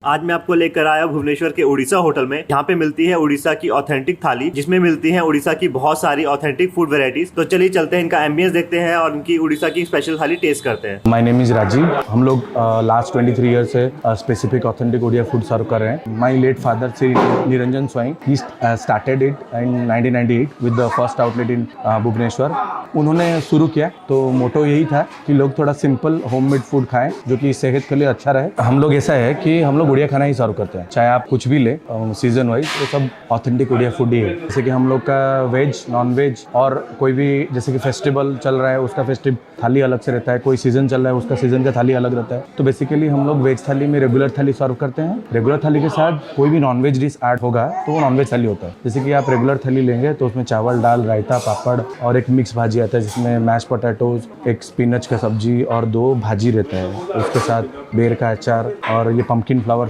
आज मैं आपको लेकर आया भुवनेश्वर के उड़ीसा होटल में। यहाँ पे मिलती है उड़ीसा की ऑथेंटिक थाली, जिसमें मिलती है उड़ीसा की बहुत सारी ऑथेंटिक फूड वेराइटीज। तो चलिए चलते हैं, इनका एम्बियंस देखते हैं और इनकी उड़ीसा की स्पेशल थाली टेस्ट करते हैं। My name is Rajeev. हम लोग लास्ट 23 ईयर से specific authentic Odia food serve कर रहे हैं। My late father Shri Niranjan Swain, he started it in 1998 with the first outlet in Bhubaneswar. उन्होंने शुरू किया तो मोटो यही था कि लोग थोड़ा सिंपल होममेड फूड खाएं जो कि सेहत के लिए अच्छा रहे। हम लोग ऐसा है कि हम लोग उड़िया खाना ही सर्व करते हैं, चाहे आप कुछ भी ले सीजन वाइज, तो सब ऑथेंटिक उड़िया फूड ही है। जैसे कि हम लोग का वेज, नॉन वेज और कोई भी, जैसे कि फेस्टिवल चल रहा है उसका फेस्टिव थाली अलग से रहता है, कोई सीजन चल रहा है उसका सीजन का थाली अलग रहता है। तो बेसिकली हम लोग वेज थाली में रेगुलर थाली सर्व करते हैं। रेगुलर थाली के साथ कोई भी नॉन वेज डिश ऐड होगा तो वो नॉन वेज थाली होता है। जैसे कि आप रेगुलर थाली लेंगे तो उसमें चावल, दाल, रायता, पापड़ और एक मिक्स भाजी आता है जिसमें मैश पोटैटोज, एक स्पिनच का सब्जी और 2 भाजी रहता है। उसके साथ बेर का अचार और ये पम्पकिन फ्लावर